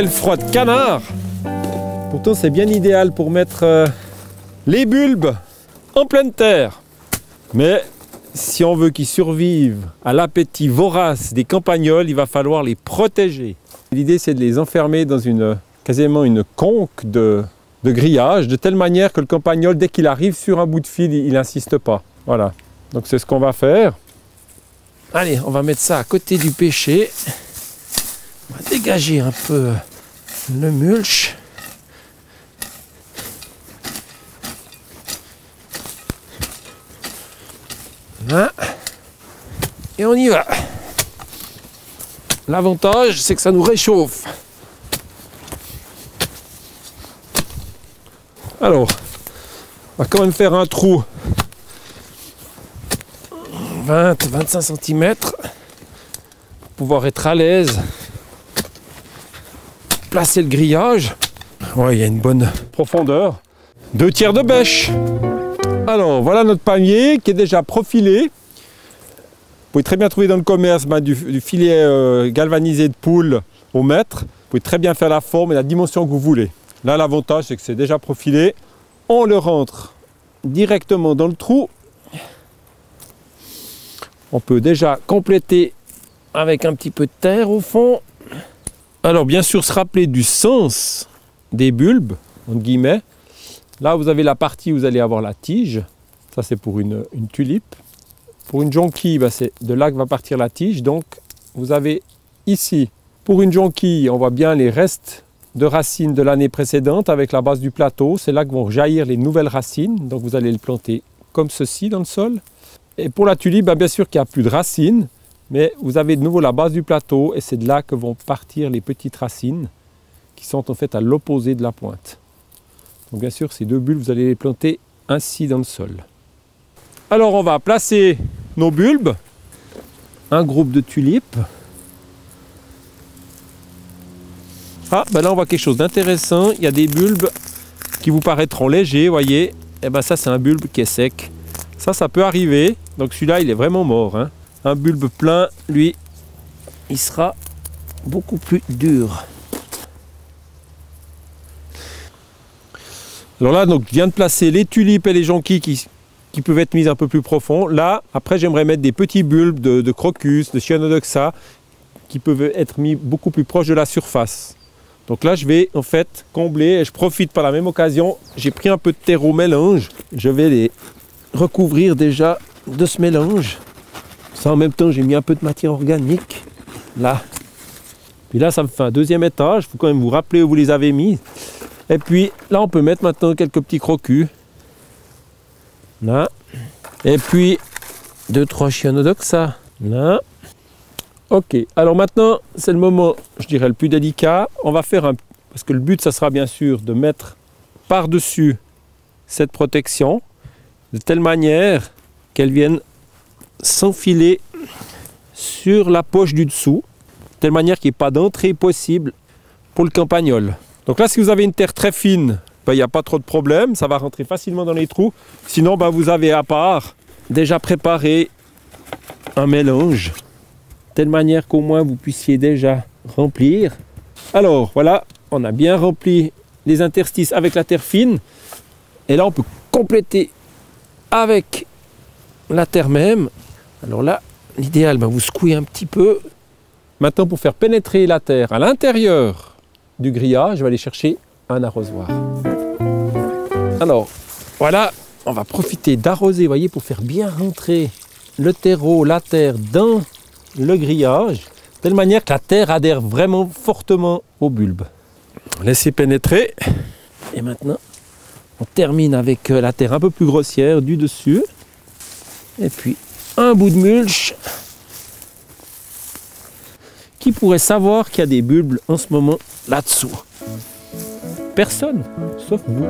quel froid de canard! Pourtant c'est bien idéal pour mettre les bulbes en pleine terre. Mais si on veut qu'ils survivent à l'appétit vorace des campagnols, il va falloir les protéger. L'idée c'est de les enfermer dans quasiment une conque de grillage, de telle manière que le campagnol, dès qu'il arrive sur un bout de fil, il n'insiste pas. Voilà, donc c'est ce qu'on va faire. Allez, on va mettre ça à côté du pêcher. On va dégager un peu le mulch. Voilà. Et on y va. L'avantage, c'est que ça nous réchauffe. Alors, on va quand même faire un trou 20-25 cm pour pouvoir être à l'aise. Placer le grillage. Ouais, il y a une bonne profondeur. 2 tiers de bêche. Alors, voilà notre panier qui est déjà profilé. Vous pouvez très bien trouver dans le commerce du filet galvanisé de poule au mètre. Vous pouvez très bien faire la forme et la dimension que vous voulez. Là, l'avantage, c'est que c'est déjà profilé. On le rentre directement dans le trou. On peut déjà compléter avec un petit peu de terre au fond. Alors, bien sûr, se rappeler du sens des bulbes, entre guillemets. Là, vous avez la partie où vous allez avoir la tige. Ça, c'est pour une tulipe. Pour une jonquille, c'est de là que va partir la tige. Donc, vous avez ici, pour une jonquille, on voit bien les restes de racines de l'année précédente avec la base du plateau. C'est là que vont jaillir les nouvelles racines. Donc, vous allez le planter comme ceci dans le sol. Et pour la tulipe, bien sûr qu'il n'y a plus de racines. Mais vous avez de nouveau la base du plateau et c'est de là que vont partir les petites racines qui sont en fait à l'opposé de la pointe. Donc bien sûr, ces 2 bulbes, vous allez les planter ainsi dans le sol. Alors on va placer nos bulbes, un groupe de tulipes. Ah, ben là on voit quelque chose d'intéressant. Il y a des bulbes qui vous paraîtront légers, vous voyez. Et ben ça c'est un bulbe qui est sec. Ça peut arriver. Donc celui-là il est vraiment mort, hein. Un bulbe plein, lui, il sera beaucoup plus dur. Alors là, donc, je viens de placer les tulipes et les jonquilles qui peuvent être mises un peu plus profond. Là, après, j'aimerais mettre des petits bulbes de crocus, de cyanodioxa, qui peuvent être mis beaucoup plus proche de la surface. Donc là, je vais en fait combler, et je profite par la même occasion, j'ai pris un peu de terreau mélange. Je vais les recouvrir déjà de ce mélange. Ça, en même temps, j'ai mis un peu de matière organique, là. Puis là, ça me fait un 2e étage. Il faut quand même vous rappeler où vous les avez mis. Et puis, là, on peut mettre maintenant quelques petits crocus. Là. Et puis, 2-3 cyanodioxa. Là. Ok. Alors maintenant, c'est le moment, je dirais, le plus délicat. On va faire parce que le but, ça sera bien sûr de mettre par-dessus cette protection, de telle manière qu'elle vienne s'enfiler sur la poche du dessous, de telle manière qu'il n'y ait pas d'entrée possible pour le campagnol. Donc là, si vous avez une terre très fine, il n'y a pas trop de problème, ça va rentrer facilement dans les trous. Sinon, vous avez à part déjà préparé un mélange, de telle manière qu'au moins vous puissiez déjà remplir. Alors voilà, on a bien rempli les interstices avec la terre fine. Et là, on peut compléter avec la terre même. Alors là, l'idéal, vous secouez un petit peu. Maintenant, pour faire pénétrer la terre à l'intérieur du grillage, je vais aller chercher un arrosoir. Alors, voilà, on va profiter d'arroser, voyez, pour faire bien rentrer le terreau, la terre dans le grillage, de telle manière que la terre adhère vraiment fortement au bulbe. Laissez pénétrer. Et maintenant, on termine avec la terre un peu plus grossière du dessus. Et puis, un bout de mulch. Qui pourrait savoir qu'il y a des bulbes en ce moment là-dessous? Personne, sauf vous.